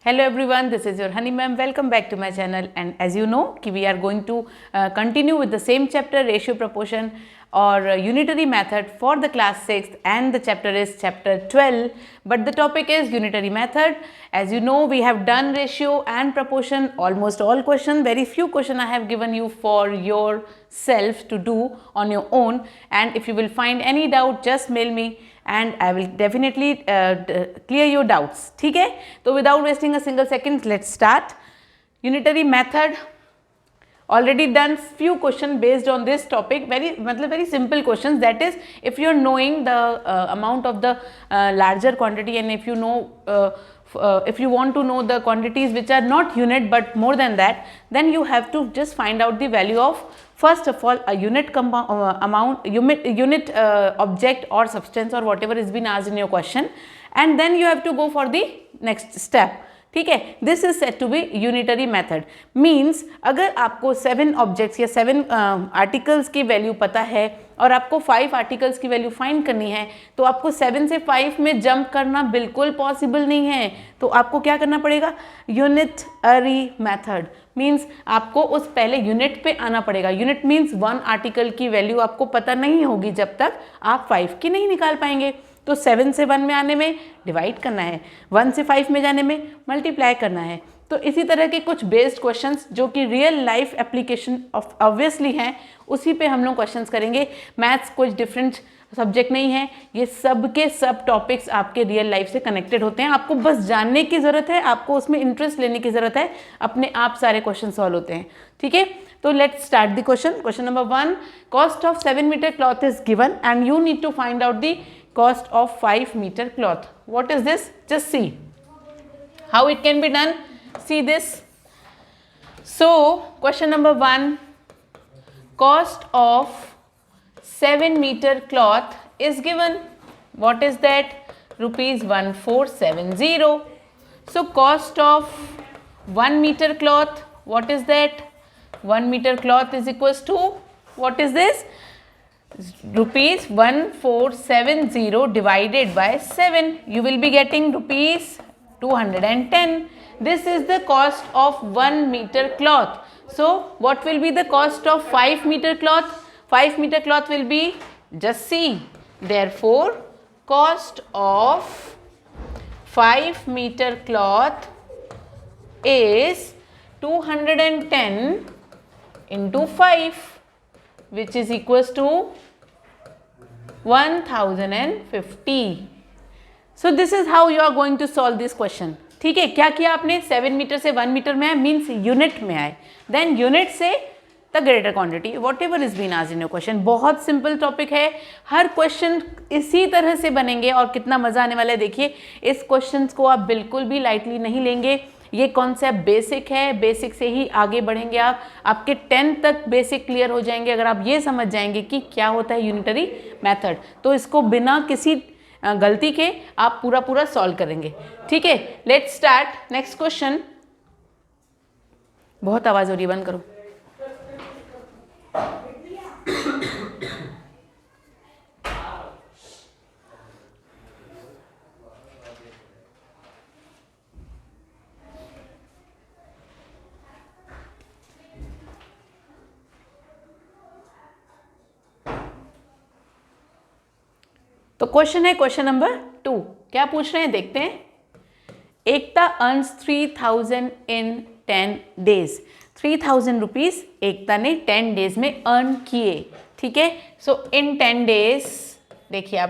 Hello everyone, this is your Honey ma'am. Welcome back to my channel. And as you know, we are going to continue with the same chapter, ratio proportion or unitary method for the class 6th, and the chapter is chapter 12, but the topic is unitary method. As you know, we have done ratio and proportion, almost all questions. Very few questions I have given you for yourself to do on your own, and if you will find any doubt, just mail me and I will definitely clear your doubts. ठीक है, तो without wasting a single second, let's start. Unitary method, already done few questions based on this topic. Very simple questions. That is, if you are knowing the amount of the larger quantity, and if you know if you want to know the quantities which are not unit but more than that, then you have to just find out the value of, first of all, a unit object or substance or whatever is been asked in your question, and then you have to go for the next step. ठीक है, this is set to be unitary method. Means अगर आपको 7 objects या 7 articles की value पता है और आपको 5 आर्टिकल्स की वैल्यू फाइंड करनी है, तो आपको 7 से 5 में जंप करना बिल्कुल पॉसिबल नहीं है. तो आपको क्या करना पड़ेगा? Unitary method. मीन्स आपको उस पहले यूनिट पे आना पड़ेगा. यूनिट मीन्स 1 आर्टिकल की वैल्यू आपको पता नहीं होगी जब तक आप 5 की नहीं निकाल पाएंगे. तो 7 से 1 में आने में डिवाइड करना है, 1 से 5 में जाने में मल्टीप्लाई करना है. तो इसी तरह के कुछ बेस्ड क्वेश्चंस जो कि real life application of obviously हैं, उसी पे हम लोग क्वेश्चंस करेंगे. मैथ्स कुछ डिफरेंट सब्जेक्ट नहीं है, ये सब के सब टॉपिक्स आपके रियल लाइफ से कनेक्टेड होते हैं. आपको बस जानने की ज़रूरत है, आपको उसमें इंटरेस्ट लेने की ज़रूरत है, अपने आप सारे क्वेश्चन सॉल्व होते हैं. ठीक है, तो let's start the question. Question number 1, cost of 7 metre cloth is given and you need to find out the cost of 5 meter cloth. What is this? Just see how it can be done. See this. So question number 1, cost of 7 meter cloth is given. What is that? Rupees 1470. So cost of 1 meter cloth, what is that? 1 meter cloth is equals to, what is this? Rupees 1470 divided by 7, you will be getting rupees 210. This is the cost of 1 meter cloth. So what will be the cost of 5 meter cloth? 5 meter cloth will be, just see, therefore cost of 5 meter cloth is 210 into 5, which is equals to 1050. So this is how you are going to solve this question. ठीक है, क्या किया आपने? 7 metre से 1 metre में आए, means unit में आए, देन यूनिट से the greater quantity, whatever is been asked in your question. बहुत सिंपल टॉपिक है, हर क्वेश्चन इसी तरह से बनेंगे और कितना मजा आने वाला है. देखिए, इस क्वेश्चन को आप बिल्कुल भी लाइटली नहीं लेंगे. ये कॉन्सेप्ट बेसिक है, बेसिक से ही आगे बढ़ेंगे आप. आपके 10 तक बेसिक क्लियर हो जाएंगे अगर आप ये समझ जाएंगे कि क्या होता है यूनिटरी मेथड. तो इसको बिना किसी गलती के आप पूरा सॉल्व करेंगे. ठीक है, लेट्स स्टार्ट नेक्स्ट क्वेश्चन. बहुत आवाज़ हो रही है, बंद करो. तो क्वेश्चन है क्वेश्चन नंबर 2. क्या पूछ रहे हैं देखते हैं. एकता अर्न्स 3000 इन 10 days. 3000 रुपीज़ एकता ने 10 days में अर्न किए. ठीक है, सो इन 10 days, देखिए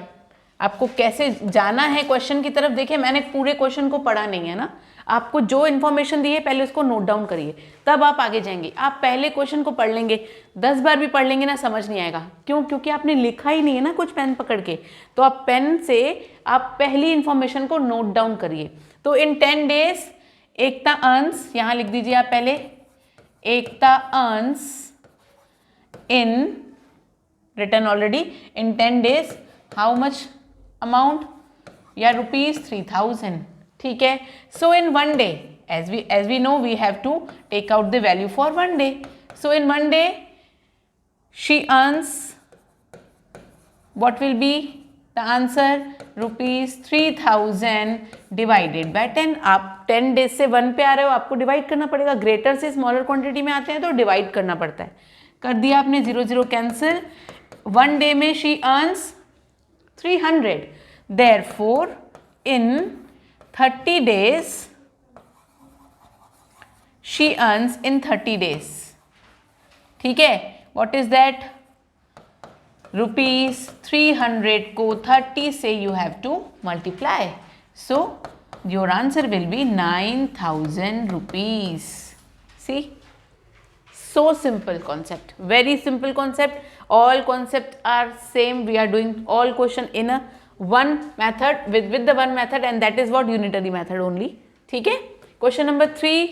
आपको कैसे जाना है क्वेश्चन की तरफ. देखिए, मैंने पूरे क्वेश्चन को पढ़ा नहीं है ना, आपको जो इन्फॉर्मेशन दी है पहले उसको नोट डाउन करिए, तब आप आगे जाएंगे. आप पहले क्वेश्चन को पढ़ लेंगे, 10 बार भी पढ़ लेंगे ना, समझ नहीं आएगा. क्यों? क्योंकि आपने लिखा ही नहीं है ना कुछ पेन पकड़ के. तो आप पेन से आप पहली इन्फॉर्मेशन को नोट डाउन करिए. तो इन 10 days एकता अर्न्स, यहाँ लिख दीजिए आप पहले, Ekta earns in, return already, in 10 days how much amount, या रुपीज 3000. ठीक है, सो in 1 day, as we know, we have to take out the value for 1 day. So in 1 day she earns, what will be the answer? rupees 3000 divided by 10. आप 10 days से 1 पे आ रहे हो, आपको divide करना पड़ेगा। ग्रेटर से स्मॉलर क्वांटिटी में आते हैं तो डिवाइड करना पड़ता है। कर दिया आपने, 0 0 कैंसिल। 1 डे में she earns 300, therefore in 30 days she earns in 30 days, ठीक है। what is that? ₹300 को 30 से you have to multiply, so your answer will be 9,000 rupees. See, so simple concept, very simple concept. All concepts are same. We are doing all question in a one method with the one method, and that is what unitary method only. ठीक है। Question number 3.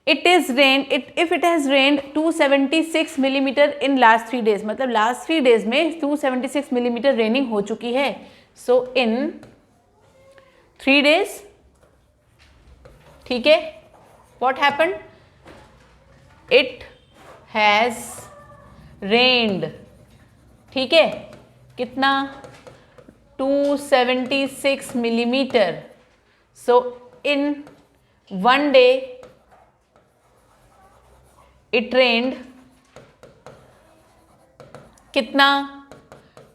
It is rained, if it has rained 276 millimeter in last 3 days, मतलब last 3 days में 276 millimeter raining हो चुकी है। So in 3 days, ठीक है, what happened? It has rained, ठीक है, कितना? 276 millimeter. So in 1 day it rained कितना?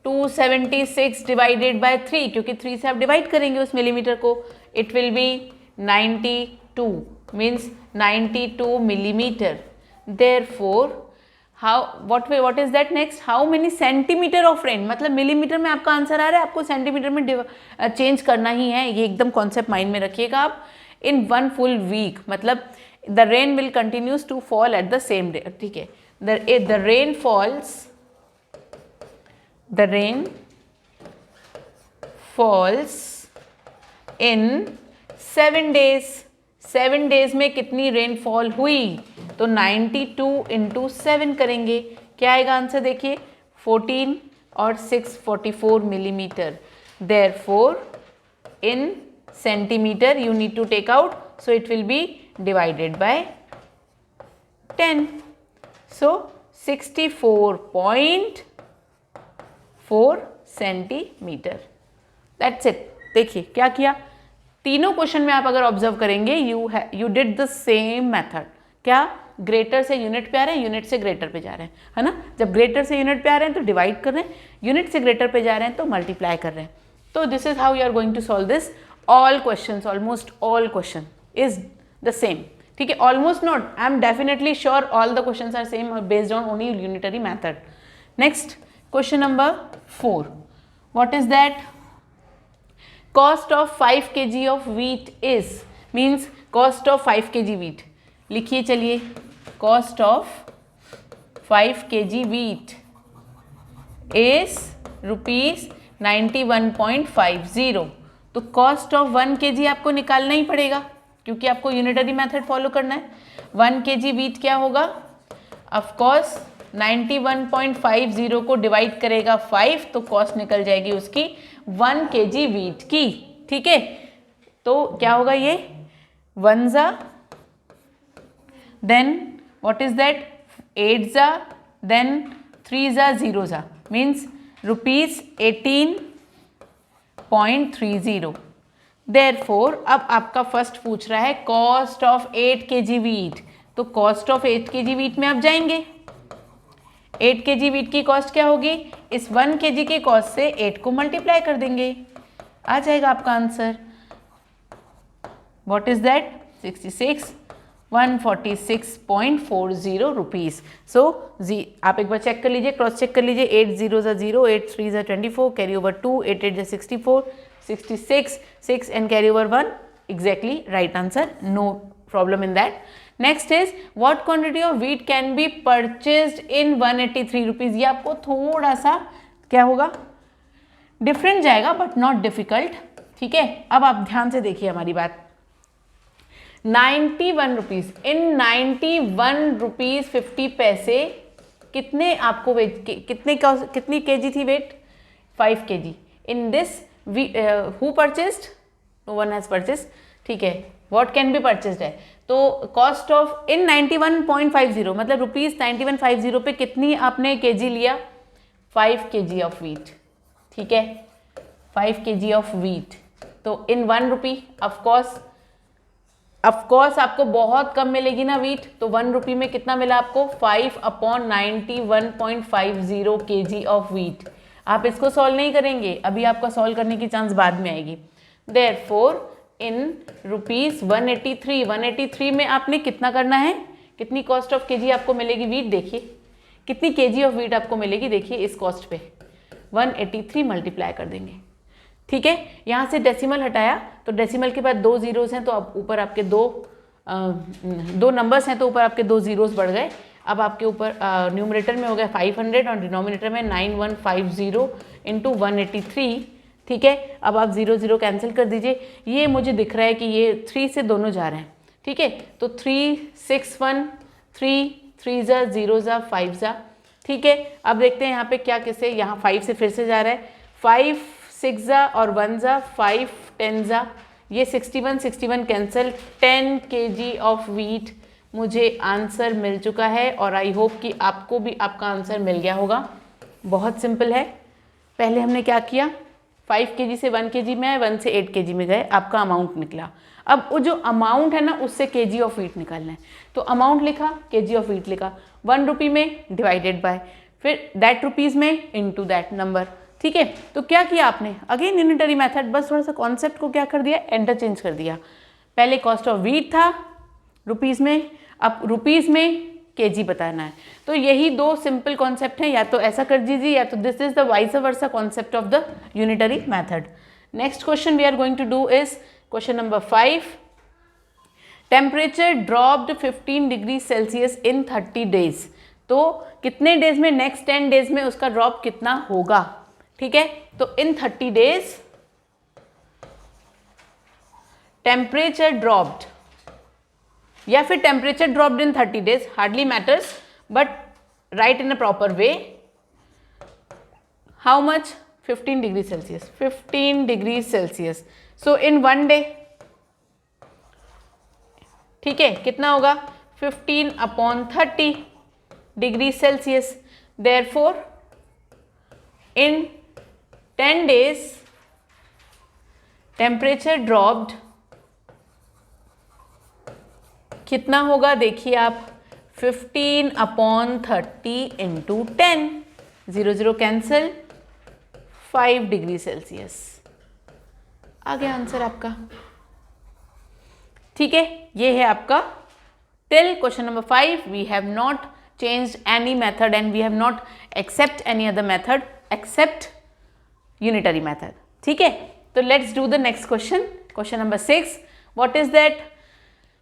276 डिवाइडेड बाय 3, क्योंकि 3 से आप डिवाइड करेंगे उस मिलीमीटर को, it will be 92, means 92 millimetre. Therefore how what is that next? How many centimetre of rain, मतलब मिलीमीटर में आपका आंसर आ रहा है, आपको सेंटीमीटर में चेंज करना ही है। ये एकदम कॉन्सेप्ट माइंड में रखिएगा आप। इन 1 full week, मतलब the rain will continues to fall at the same day, ठीक है। the rain falls in 7 days। 7 days में कितनी रेनफॉल हुई? तो 92 into 7 करेंगे, क्या आएगा आंसर? देखिए 14 और 6 44 millimetre. Therefore in centimetre you need to take out, so it will be divided by 10, so 64.4 centimetre. That's it. देखिए क्या किया, तीनों क्वेश्चन में आप अगर ऑब्जर्व करेंगे you did the same method. क्या? ग्रेटर से यूनिट पे आ रहे हैं, यूनिट से ग्रेटर पे जा रहे हैं, है ना। जब ग्रेटर से यूनिट पे आ रहे हैं तो डिवाइड कर रहे हैं, यूनिट से ग्रेटर पे जा रहे हैं तो मल्टीप्लाई कर रहे हैं। तो this is how you are going to solve this. All question, almost all question is the same, ठीक है। Almost not, I am definitely sure all the questions are same based on only unitary method. Next question number 4, what is that? Cost of 5 kg of wheat is, means cost of 5 kg wheat. लिखिए चलिए, cost of 5 kg wheat is ₹91.50। तो cost of 1 kg आपको निकालना ही पड़ेगा, क्योंकि आपको unitary method follow करना है। 1 kg व्हीट क्या होगा? ऑफ कोर्स 91.50 को डिवाइड करेगा 5, तो कॉस्ट निकल जाएगी उसकी 1 kg व्हीट की, ठीक है। तो क्या होगा ये? 1 जा, देन व्हाट इज दैट? 8 जा, देन 3 जा, 0 जा, मीन्स ₹18.30। देयरफॉर अब आपका फर्स्ट पूछ रहा है कॉस्ट ऑफ 8 kg व्हीट, तो कॉस्ट ऑफ 8 kg व्हीट में आप जाएंगे। 8 kg व्हीट की कॉस्ट क्या होगी? इस 1 kg की कॉस्ट से 8 को मल्टीप्लाई कर देंगे, आ जाएगा आपका answer. What is that? 146.40 rupees. So आप एक बार चेक कर लीजिए, क्रॉस चेक कर लीजिए। 8 0 ज़ा 0, 8 3 ज़ा 24, कैरी ओवर 2, 8 8 ज़ा 64, 66, 6 and carry over 1, exactly right answer, no problem in that. Next is what quantity of wheat can be purchased in 183 rupees। ये आपको थोड़ा सा क्या होगा, डिफरेंट जाएगा बट नॉट डिफिकल्ट, ठीक है। अब आप ध्यान से देखिए हमारी बात। 91 रुपीज, इन 91 रुपीज 50 पैसे कितने आपको वेट, कितनी केजी थी weight? 5 kg। In this who purchased? No one has purchased, ठीक है। व्हाट कैन बी परचेस्ड है, तो कॉस्ट ऑफ इन 91.50 मतलब ₹91.50 पे कितनी आपने केजी लिया? 5 kg ऑफ व्हीट, ठीक है, 5 kg ऑफ व्हीट। तो इन 1 rupee of course of course आपको बहुत कम मिलेगी ना वीट, तो 1 रुपी में कितना मिला आपको 5/91.50 kg ऑफ वीट। आप इसको सॉल्व नहीं करेंगे, अभी आपका सॉल्व करने की चांस बाद में आएगी। देयरफॉर इन रुपीज 183 में आपने कितना करना है, कितनी कॉस्ट ऑफ केजी आपको मिलेगी वीट, देखिए कितनी केजी ऑफ वीट आपको मिलेगी, देखिए इस कॉस्ट पे 183 मल्टीप्लाई कर देंगे। ठीक है, यहाँ से डेसिमल हटाया तो डेसिमल के बाद 2 जीरोस हैं, तो अब ऊपर आपके दो नंबर्स हैं, तो ऊपर आपके 2 जीरोस बढ़ गए। अब आपके ऊपर न्यूमरेटर में हो गया 500 और डिनोमिनेटर में 9150 इंटू 183। ठीक है, अब आप 0 0 कैंसिल कर दीजिए। ये मुझे दिख रहा है कि ये 3 से दोनों जा रहे हैं। ठीक है, तो 3 6 1 3 3 जा 0 जा 5 जा। ठीक है, अब देखते हैं यहाँ पे क्या किसे, यहाँ 5 से फिर से जा रहा है, 5 6 जा और 1 जा 5 10 जा, ये 61 कैंसिल, 10 kg ऑफ वीट मुझे आंसर मिल चुका है। और आई होप कि आपको भी आपका आंसर मिल गया होगा। बहुत सिंपल है, पहले हमने क्या किया, 5 kg से 1 kg में आए, 1 से 8 kg में गए, आपका अमाउंट निकला। अब वो जो अमाउंट है ना उससे kg ऑफ वीट निकालना है, तो अमाउंट लिखा, kg ऑफ वीट लिखा, 1 रुपी में डिवाइडेड बाय, फिर दैट रुपीज़ में इनटू दैट नंबर। ठीक है, तो क्या किया आपने, अगेन यूनिटरी मेथड, बस थोड़ा सा कॉन्सेप्ट को क्या कर दिया, इंटरचेंज कर दिया। पहले कॉस्ट ऑफ वीट था रुपीज़ में, अब रुपीज़ में केजी बताना है। तो यही 2 सिंपल कॉन्सेप्ट हैं, या तो ऐसा कर दीजिए या तो this is the vice versa concept of the unitary method. Next question we are going to do is question number 5। Temperature dropped 15 degree Celsius in 30 days. तो कितने डेज में, नेक्स्ट 10 डेज में उसका ड्रॉप कितना होगा। ठीक है, तो इन 30 डेज टेम्परेचर ड्रॉप्ड, या फिर temperature dropped in 30 days, hardly matters, but write in a proper way. How much, 15 degree Celsius, 15 degree Celsius, so in 1 day. ठीक है, कितना होगा 15/30 degree Celsius. Therefore in 10 days temperature dropped कितना होगा, देखिए आप 15/30 इंटू 10, 0 0 कैंसिल, 5 डिग्री सेल्सियस आ गया आंसर आपका। ठीक है, ये है आपका till question number 5 we have not changed any method and we have not except any other method except unitary method. ठीक है, तो let's do the next question, question number 6। What is that,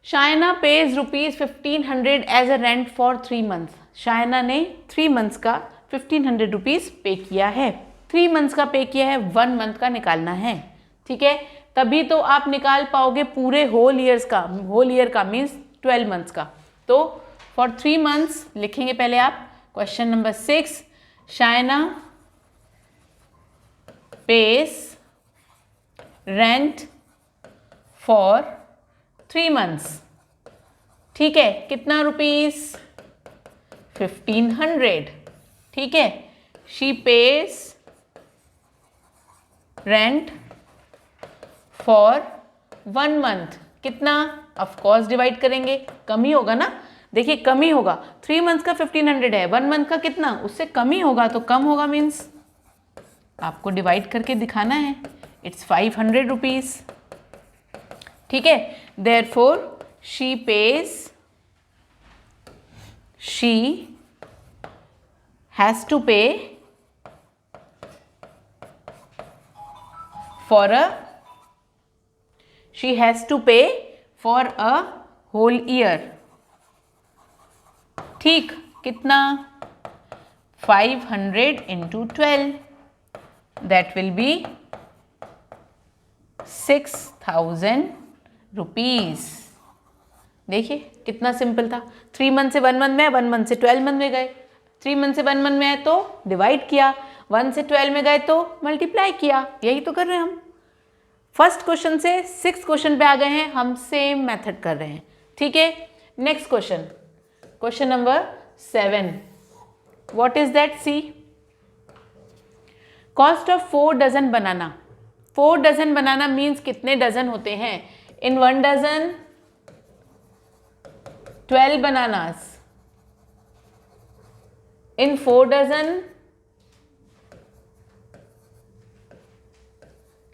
Shayna pays ₹1500 as a rent for 3 months. Shayna ने 3 months का 1500 rupees पे किया है। 3 months का पे किया है, 1 मंथ का निकालना है। ठीक है, तभी तो आप निकाल पाओगे पूरे होल ईयर का मीन्स 12 मंथ्स का। तो फॉर 3 मंथ्स लिखेंगे पहले आप, question number 6, Shaina page rent for 3 months. ठीक है, कितना रुपीस, 1500। ठीक है, she page rent for 1 month, कितना, ऑफ कोर्स डिवाइड करेंगे, कम ही होगा ना, देखिए कम ही होगा, 3 मंथ्स का 1500 है, 1 मंथ का कितना, उससे कम ही होगा, तो कम होगा मीन्स आपको डिवाइड करके दिखाना है, इट्स 500 रुपीज़। ठीक है, therefore she has to pay for a whole year। ठीक, कितना, 500 into 12, that will be 6000 rupees. देखिए कितना सिंपल था, 3 मंथ से 1 मंथ में, 1 मंथ से 12 मंथ में गए, 3 मंथ से 1 मंथ में आए तो डिवाइड किया, 1 से 12 में गए तो मल्टीप्लाई किया, यही तो कर रहे हैं हम। फर्स्ट क्वेश्चन से 6th क्वेश्चन पे आ गए हैं, हम सेम मेथड कर रहे हैं। ठीक है, next question, question number 7। What is that, see, cost of 4 dozen banana. 4 dozen banana means कितने डजन होते हैं, in 1 dozen 12 bananas in 4 dozen,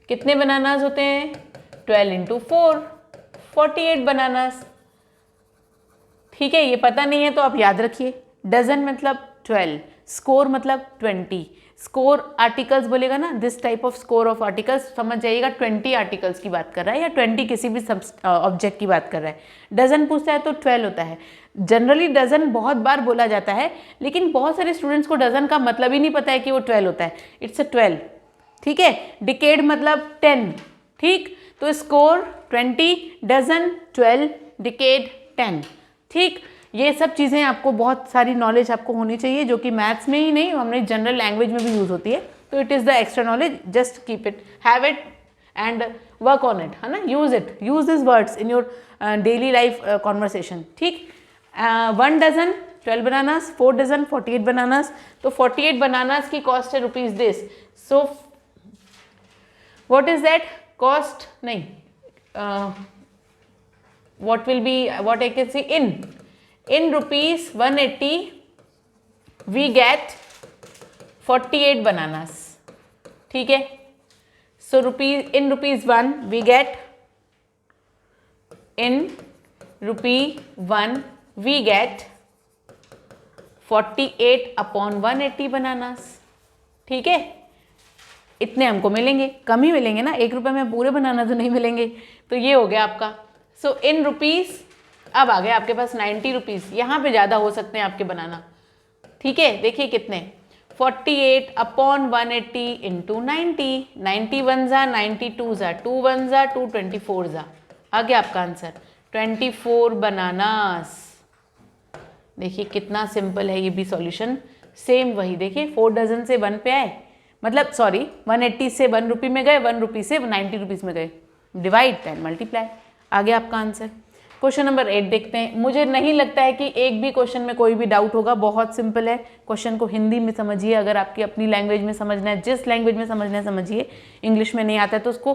कितने बनानास होते हैं? 12 इंटू 4, 48 बनानास। ठीक है, ये पता नहीं है तो आप याद रखिए, डजन मतलब 12, स्कोर मतलब 20। स्कोर आर्टिकल्स बोलेगा ना, this type off score of articles, समझ जाइएगा 20 आर्टिकल्स की बात कर रहा है या 20 किसी भी ऑब्जेक्ट की बात कर रहा है। डजन पूछता है तो 12 होता है। जनरली डजन बहुत बार बोला जाता है, लेकिन बहुत सारे स्टूडेंट्स को डजन का मतलब ही नहीं पता है कि वो 12 होता है। इट्स अ 12, ठीक है। डिकेड मतलब 10, ठीक। तो स्कोर 20, डजन 12, डिकेड 10, ठीक। ये सब चीज़ें आपको, बहुत सारी नॉलेज आपको होनी चाहिए, जो कि मैथ्स में ही नहीं, हमने जनरल लैंग्वेज में भी यूज़ होती है। तो it is the extra knowledge, just keep it, have it and work on it, है ना। Use it, use this words in your daily life conversation, ठीक। 1 डजन 12 बनानास, 4 डजन 48 बनानास। तो 48 bananas की कॉस्ट है rupees this. So what is that cost? नहीं, what will be, what I can see, in rupees 180 we get 48 bananas, ठीक है। So in rupees 1 we get, in rupee 1 we get 48 upon 180 bananas, ठीक है। इतने हमको मिलेंगे, कम ही मिलेंगे ना, 1 रुपये में पूरे बनाना तो नहीं मिलेंगे। तो ये हो गया आपका। सो इन रुपीज़, अब आ गया आपके पास 90 रुपीज़। यहाँ पे ज़्यादा हो सकते हैं आपके बनाना, ठीक है। देखिए कितने, 48 अपॉन 180 इंटू 90, 90 वन ज़ा 92 ज़ा, 2 वन ज़ा 2, 24 ज़ा, आ गया आपका आंसर 24 बनानास। देखिए कितना सिंपल है ये भी सॉल्यूशन। सेम वही देखिए, 4 डजन से 1 पे आए, मतलब सॉरी 180 से 1 रुपये में गए, 1 रुपये से 90 रुपीज़ में गए, डिवाइड 10 मल्टीप्लाई, आ गया आपका आंसर। क्वेश्चन नंबर 8 देखते हैं। मुझे नहीं लगता है कि एक भी क्वेश्चन में कोई भी डाउट होगा, बहुत सिंपल है। क्वेश्चन को हिंदी में समझिए, अगर आपकी अपनी लैंग्वेज में समझना है, जिस लैंग्वेज में समझना है समझिए। इंग्लिश में नहीं आता है तो उसको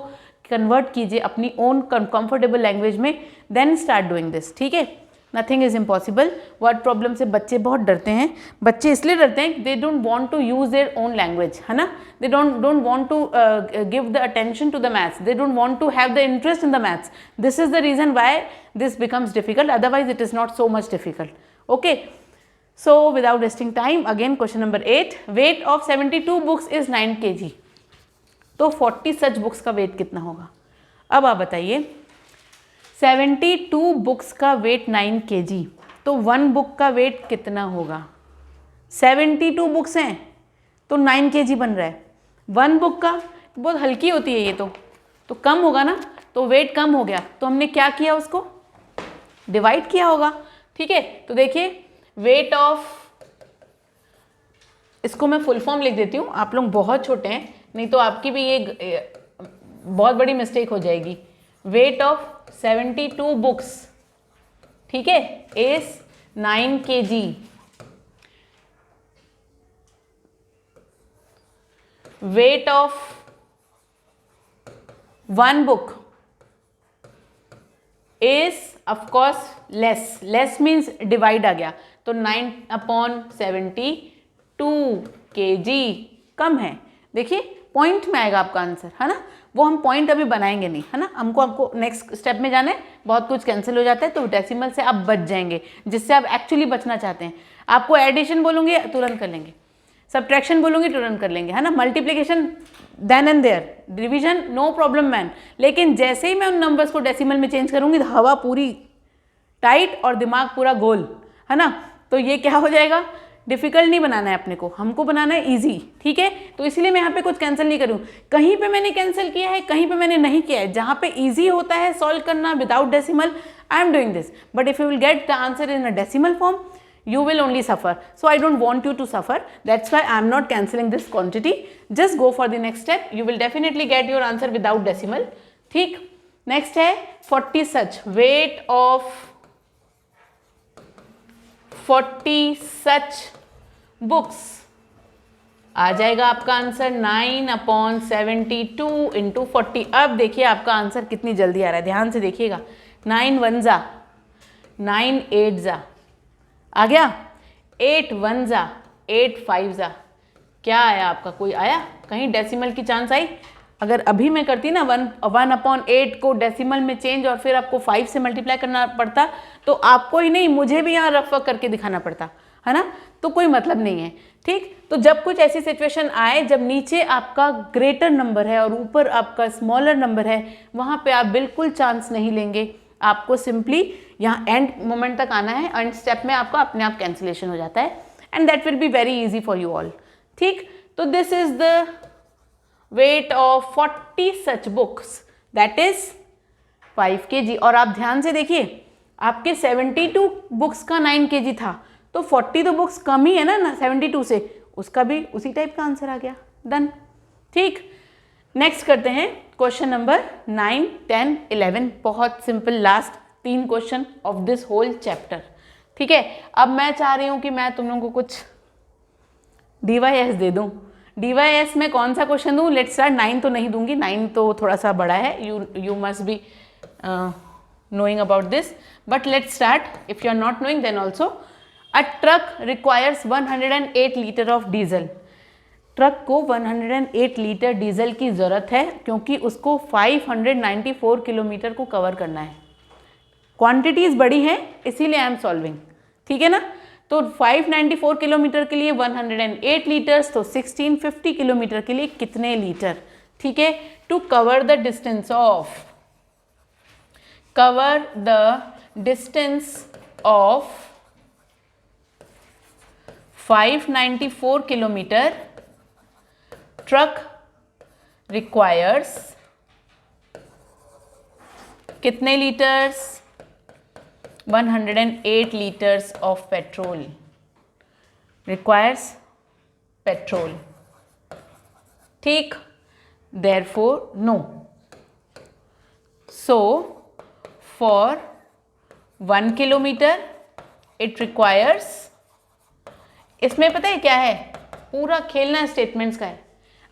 कन्वर्ट कीजिए अपनी ओन कंफर्टेबल लैंग्वेज में, देन स्टार्ट डूइंग दिस, ठीक है। Nothing is impossible. Word problem से बच्चे बहुत डरते हैं। बच्चे इसलिए डरते हैं, they don't want to use their own language, है ना। They don't want to give the attention to the maths, they don't want to have the interest in the maths. This is the reason why this becomes difficult, otherwise it is not so much difficult. Okay, so without wasting time, again question number 8, weight of 72 books is 9 kg। तो 40 such books का wait कितना होगा? अब आप बताइए, 72 books का wait 9 kg, तो 1 book का वेट कितना होगा? 72 बुक्स हैं तो 9 kg बन रहा है। 1 बुक का बहुत हल्की होती है ये, तो कम होगा ना, तो वेट कम हो गया, तो हमने क्या किया, उसको डिवाइड किया होगा, ठीक है। तो देखिए वेट ऑफ, इसको मैं फुल फॉर्म लिख देती हूँ, आप लोग बहुत छोटे हैं नहीं तो आपकी भी ये बहुत बड़ी मिस्टेक हो जाएगी। वेट ऑफ 72 बुक्स, ठीक है, is 9 kg। Weight of 1 book is of course less, less means divide आ गया, तो 9 अपॉन 72 kg कम है। देखिए पॉइंट में आएगा आपका आंसर, है ना। वो हम पॉइंट अभी बनाएंगे नहीं, है ना, आपको नेक्स्ट स्टेप में जाना है। बहुत कुछ कैंसिल हो जाता है तो डेसिमल से आप बच जाएंगे, जिससे आप एक्चुअली बचना चाहते हैं। आपको एडिशन बोलूँगी तुरंत कर लेंगे, सब्ट्रैक्शन बोलूँगी तुरंत कर लेंगे, है ना, multiplication then and there, division no problem man. लेकिन जैसे ही मैं उन नंबर्स को डेसिमल में चेंज करूँगी तो हवा पूरी टाइट और दिमाग पूरा गोल, है ना। तो ये क्या हो जाएगा, डिफिकल्ट नहीं बनाना है अपने को, हमको बनाना है इजी, ठीक है। तो इसलिए मैं यहाँ पे कुछ कैंसिल नहीं करूँ, कहीं पे मैंने कैंसिल किया है, कहीं पे मैंने नहीं किया है। जहाँ पे इजी होता है सॉल्व करना without decimal, I am doing this, but if you will get the answer in a decimal form, you will only suffer. So I don't want you to suffer. That's why I am not cancelling this quantity. Just go for the next step. You will definitely get your answer without decimal. ठीक. Next है 40 such. Weight of 40 such books. आ जाएगा आपका answer 9 upon 72 into 40। अब देखिए आपका answer कितनी जल्दी आ रहा है, ध्यान से देखिएगा। 9 वन ज़ा 9 8 जा आ गया, 8 1 जा, 8 5 जा, क्या आया आपका? कोई आया? कहीं डेसिमल की चांस आई? अगर अभी मैं करती ना 1/8 को डेसिमल में चेंज और फिर आपको 5 से मल्टीप्लाई करना पड़ता, तो आपको ही नहीं मुझे भी यहाँ रफ करके दिखाना पड़ता, है ना? तो कोई मतलब नहीं है, ठीक। तो जब कुछ ऐसी सिचुएशन आए जब नीचे आपका ग्रेटर नंबर है और ऊपर आपका स्मॉलर नंबर है, वहाँ पे आप बिल्कुल चांस नहीं लेंगे, आपको सिंपली यहाँ एंड मोमेंट तक आना है, एंड स्टेप में आपका अपने आप कैंसिलेशन हो जाता है, and that will be very easy for you all, ठीक। तो this is the weight of 40 such books, that is 5 kg। और आप ध्यान से देखिए, आपके 72 बुक्स का 9 kg था, तो 40 तो बुक्स कम ही है ना 72 से, उसका भी उसी टाइप का आंसर आ गया, डन, ठीक। नेक्स्ट करते हैं क्वेश्चन नंबर 9 10 11, बहुत simple, last 3 question of this whole chapter, ठीक है। अब मैं चाह रही हूँ कि मैं तुम लोगों को कुछ DYS दे दूँ। DYS में कौन सा क्वेश्चन दूँ? Let's start. 9 तो नहीं दूंगी, 9 तो थोड़ा सा बड़ा है, you must be knowing about this, but let's start. If you are not knowing, then also a truck requires 108 liter of diesel. Truck को 108 लीटर डीजल की ज़रूरत है क्योंकि उसको 594 किलोमीटर को कवर करना है। क्वांटिटीज़ बड़ी हैं, इसीलिए आई एम सॉल्विंग, ठीक है ना। तो 594 किलोमीटर के लिए 108 लीटर्स, तो 1650 किलोमीटर के लिए कितने लीटर, ठीक है। To cover the distance of, cover the distance of 594 kilometer, truck requires कितने litres? 108 liters of petrol, requires petrol, ठीक। therefore no, so for 1 kilometer it requires, इसमें पता है क्या है, पूरा खेलना स्टेटमेंट्स का है,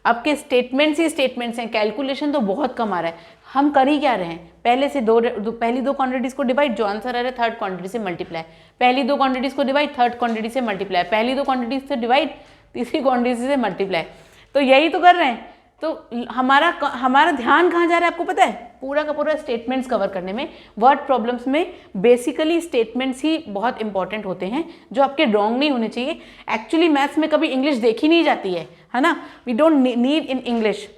आपके स्टेटमेंट्स ही स्टेटमेंट्स हैं, कैलकुलेशन तो बहुत कम आ रहा है। हम कर ही क्या रहे हैं, पहले से पहली दो क्वांटिटीज़ को डिवाइड, जो आंसर आ रहा है थर्ड क्वांटिटी से मल्टीप्लाई, पहली दो क्वांटिटीज़ को डिवाइड, थर्ड क्वांटिटी से मल्टीप्लाई, पहली दो क्वांटिटीज से डिवाइड, तीसरी क्वांटिटी से मल्टीप्लाई, तो यही तो कर रहे हैं। तो हमारा ध्यान कहाँ जा रहा है आपको पता है? पूरा का पूरा स्टेटमेंट्स कवर करने में। वर्ड प्रॉब्लम्स में बेसिकली स्टेटमेंट्स ही बहुत इंपॉर्टेंट होते हैं, जो आपके रॉन्ग नहीं होने चाहिए। एक्चुअली मैथ्स में कभी इंग्लिश देखी नहीं जाती है ना, we don't need in English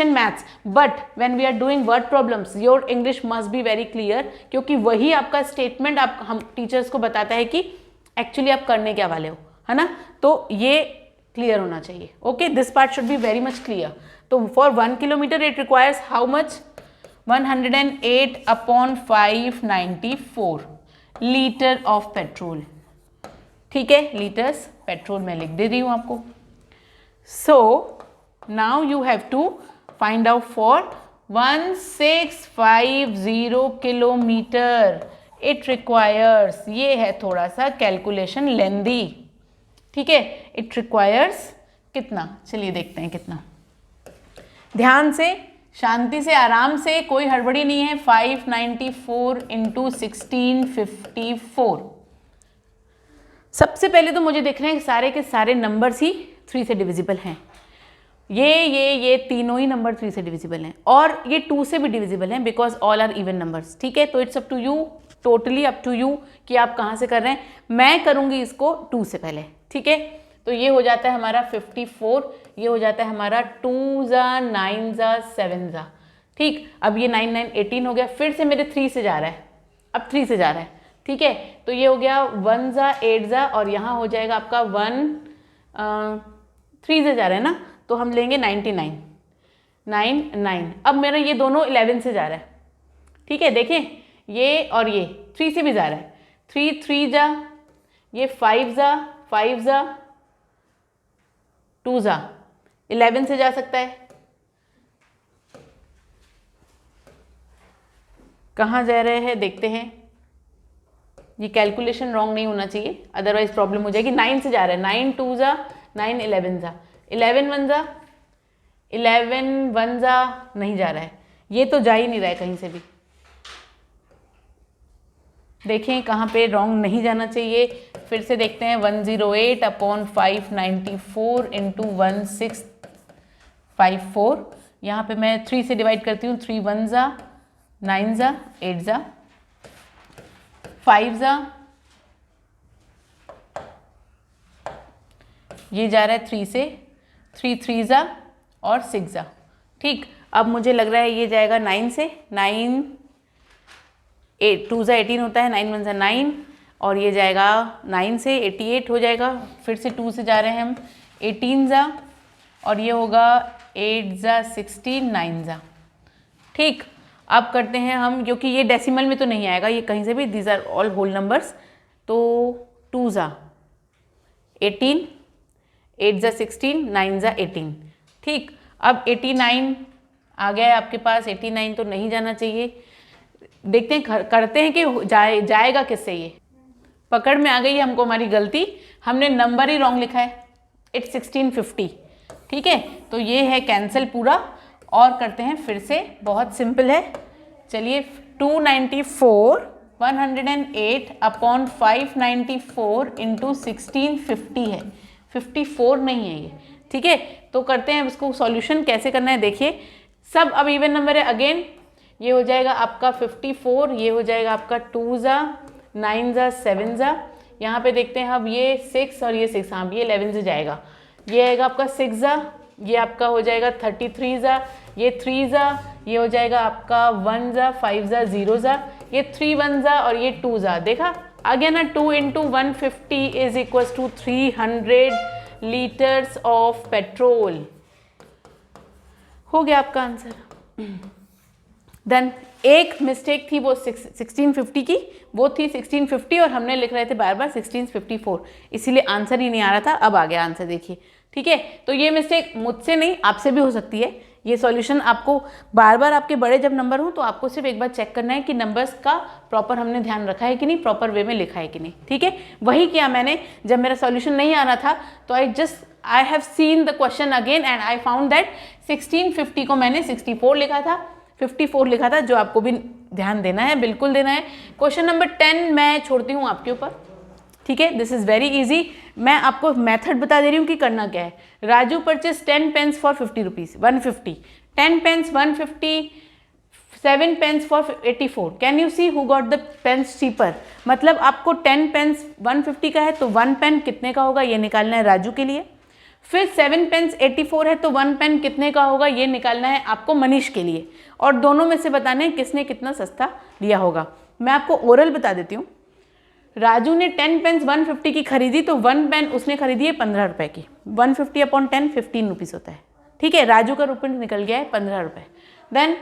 and maths, but when we are doing word problems your English must be very clear, क्योंकि वही आपका स्टेटमेंट हम टीचर्स को बताता है कि एक्चुअली आप करने क्या वाले हो, है ना। तो ये क्लियर होना चाहिए, okay, this part should be very much clear. तो for 1 kilometre it requires how much? 108 upon 594 litre of petrol, ठीक है, लीटर्स पेट्रोल मैं लिख दे रही हूँ आपको। So now you have to find out for 1650 kilometre it requires, ये है थोड़ा सा कैलकुलेशन लेंदी, ठीक है। इट रिक्वायर्स कितना, चलिए देखते हैं कितना, ध्यान से, शांति से, आराम से, कोई हड़बड़ी नहीं है। 594 इंटू 1654, सबसे पहले तो मुझे देख रहे हैं सारे के सारे नंबर्स ही 3 से डिविजिबल हैं। ये तीनों ही नंबर 3 से डिविजिबल हैं, और ये 2 से भी डिविजिबल हैं, because all are even numbers, ठीक है। तो it's up to you, totally up to you कि आप कहाँ से कर रहे हैं। मैं करूँगी इसको 2 से पहले, ठीक है। तो ये हो जाता है हमारा 54, ये हो जाता है हमारा 2 जा 9 जा 7 जा, ठीक। अब ये 9 9 18 हो गया, फिर से मेरे 3 से जा रहा है, अब 3 से जा रहा है, ठीक है। तो ये हो गया 1 जा 8 जा, और यहाँ हो जाएगा आपका 3 से जा रहा है ना, तो हम लेंगे 99 9 9। अब मेरा ये दोनों 11 से जा रहा है, ठीक है। देखें ये और ये 3 से भी जा रहा है, 3 3 जा, ये 5 जा 5 जा 2 जा 11 से जा सकता है। कहाँ जा रहे हैं देखते हैं, ये कैलकुलेशन रॉन्ग नहीं होना चाहिए, अदरवाइज प्रॉब्लम हो जाएगी। 9 से जा रहा है, 9 2 जा 9 11 जा, 11 1 जा 11 1 जा नहीं जा रहा है, ये तो जा ही नहीं रहा है कहीं से भी। देखें कहाँ पे रॉन्ग नहीं जाना चाहिए। फिर से देखते हैं 108 अपॉन 594 इंटू 1654। यहाँ पे मैं 3 से डिवाइड करती हूँ। 3 1 ज़ा 9 ज़ा 8 ज़ा 5 ज़ा, ये जा रहा है 3 से, 3 3 ज़ा और 6 ज़ा। ठीक, अब मुझे लग रहा है ये जाएगा 9 से, 9 8 2 ज़ा 18 होता है, 9 1 ज़ा 9 और ये जाएगा 9 से 88 हो जाएगा। फिर से 2 से जा रहे हैं हम, 18 ज़ा और ये होगा 8 ज़ा 16 9 ज़ा। ठीक, अब करते हैं हम, क्योंकि ये डेसिमल में तो नहीं आएगा, ये कहीं से भी, these are all whole numbers. तो 2 ज़ा 18, 8 ज़ा 16 9 ज़ा 18। ठीक, अब 89 आ गया है आपके पास। 89 तो नहीं जाना चाहिए। देखते हैं करते हैं कि जाएगा किससे। ये पकड़ में आ गई है हमको हमारी गलती, हमने नंबर ही रॉन्ग लिखा है। इट्स 1650। ठीक है, तो ये है कैंसिल पूरा। और करते हैं फिर से, बहुत सिंपल है। चलिए 294 108 अपॉन 594 इंटू 1650 है, 54 नहीं है ये। ठीक है, तो करते हैं इसको सॉल्यूशन कैसे करना है। देखिए सब अब इवन नंबर है। अगेन ये हो जाएगा आपका 54, ये हो जाएगा आपका 2 ज़ा 9 ज़ा 7 ज़ा। यहाँ पे देखते हैं अब ये 6 और ये 6, हाँ ये 11 से जाएगा। ये आएगा आपका 6 ज़ा, ये आपका हो जाएगा 33 ज़ा, ये 3 ज़ा, ये हो जाएगा आपका 1 ज़ा 5 ज़ा 0 ज़ा, ये 3 1 ज़ा और ये 2 ज़ा। देखा आ गया ना। 2 into 150 is equal to 300 litres of petrol. हो गया आपका आंसर। देन एक मिस्टेक थी वो 1650 की, वो थी 1650 और हमने लिख रहे थे बार बार 1654, इसीलिए आंसर ही नहीं आ रहा था। अब आ गया आंसर, देखिए। ठीक है, तो ये मिस्टेक मुझसे नहीं आपसे भी हो सकती है। ये सॉल्यूशन आपको बार बार, आपके बड़े जब नंबर हो तो आपको सिर्फ एक बार चेक करना है कि नंबर्स का प्रॉपर हमने ध्यान रखा है कि नहीं, प्रॉपर वे में लिखा है कि नहीं। ठीक है, वही किया मैंने। जब मेरा सॉल्यूशन नहीं आ रहा था तो I have seen the question again and I found that 1650 को मैंने 64 लिखा था, 54 लिखा था, जो आपको भी ध्यान देना है, बिल्कुल देना है। क्वेश्चन नंबर 10 मैं छोड़ती हूँ आपके ऊपर। ठीक है, दिस इज वेरी इजी। मैं आपको मेथड बता दे रही हूँ कि करना क्या है। Raju purchase 10 pens for 50 rupees, 150, 10 pens 150, 7 pens for 84। Can you see who got the pens cheaper. मतलब आपको 10 पेन्स 150 का है तो 1 पेन कितने का होगा ये निकालना है राजू के लिए। फिर 7 पेन्स 84 है तो 1 पेन कितने का होगा ये निकालना है आपको मनीष के लिए। और दोनों में से बताना है किसने कितना सस्ता लिया होगा। मैं आपको ओरल बता देती हूँ। राजू ने 10 पेन्स 150 की खरीदी तो 1 पेन उसने खरीदी है 15 रुपये की। 150 अपॉन 10 15 रुपीज़ होता है। ठीक है, राजू का रुपये निकल गया है 15 रुपये। Then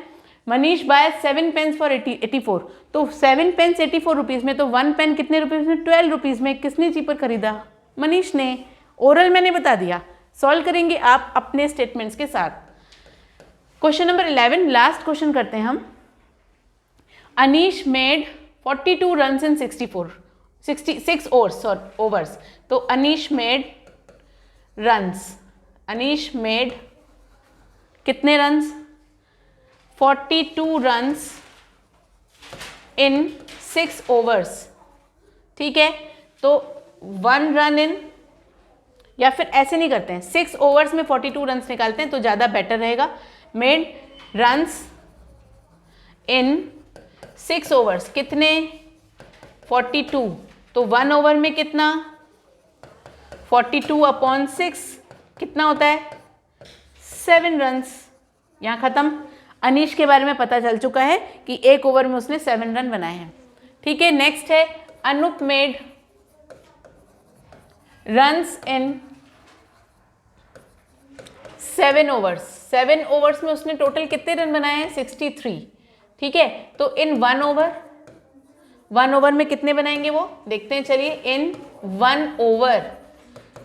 Manish buy 7 pens for 84, तो 7 पेन्स 84 रुपीज़ में, तो 1 पेन कितने रुपीज़ में, 12 रुपीज़ में। किसने चीपर खरीदा, मनीष ने। ओरल मैंने बता दिया, सॉल्व करेंगे आप अपने स्टेटमेंट्स के साथ। क्वेश्चन नंबर 11 लास्ट क्वेश्चन करते हैं हम। Anish made 42 runs in 66 overs. तो Anish made runs, Anish made कितने रन्स, 42 रन्स इन 6 ओवर्स। ठीक है, तो 1 रन इन, या फिर ऐसे नहीं करते हैं, 6 ओवर्स में 42 रन्स निकालते हैं तो ज़्यादा बेटर रहेगा। मेड रन्स इन 6 ओवर्स, कितने, 42, तो 1 ओवर में कितना, 42 अपॉन 6 कितना होता है, 7 रन्स। यहाँ ख़त्म। अनीश के बारे में पता चल चुका है कि 1 ओवर में उसने 7 रन बनाए हैं। ठीक है, नेक्स्ट है Anoop made runs in 7 overs. 7 overs में उसने टोटल कितने रन बनाए हैं, 63। ठीक है, तो इन 1 ओवर में कितने बनाएंगे वो देखते हैं। चलिए, in 1 over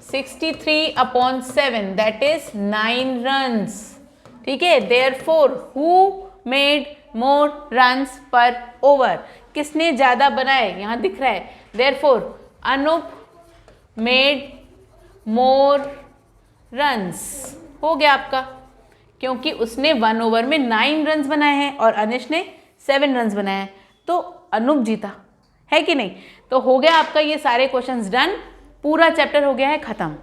63 upon 7 that is 9 runs. ठीक है, therefore who made more runs per over, किसने ज़्यादा बनाए, यहाँ दिख रहा है। Therefore Anoop made more runs. हो गया आपका, क्योंकि उसने 1 ओवर में 9 रन्स बनाए हैं और अनिश ने 7 रन्स बनाए हैं, तो अनूप जीता। है कि नहीं। तो हो गया आपका ये सारे क्वेश्चंस डन, पूरा चैप्टर हो गया है खत्म।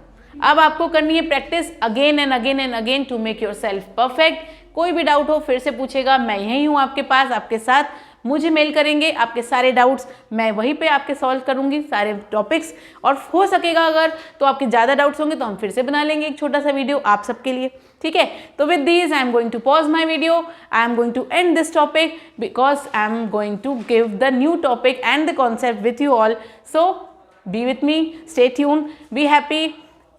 अब आपको करनी है practice again and again and again to make yourself perfect. कोई भी डाउट हो फिर से पूछेगा, मैं यहीं हूँ आपके पास, आपके साथ। मुझे मेल करेंगे, आपके सारे डाउट्स मैं वहीं पे आपके सॉल्व करूंगी, सारे टॉपिक्स। और हो सकेगा अगर तो आपके ज़्यादा डाउट्स होंगे तो हम फिर से बना लेंगे एक छोटा सा वीडियो आप सबके लिए, ठीक है। तो with this I am going to pause my video, I am going to end this topic because I am going to give the new topic and the concept with you all. So be with me, stay tune, be happy,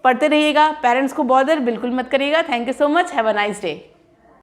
पढ़ते रहिएगा, parents को bother बिल्कुल मत करिएगा। Thank you so much, have a nice day.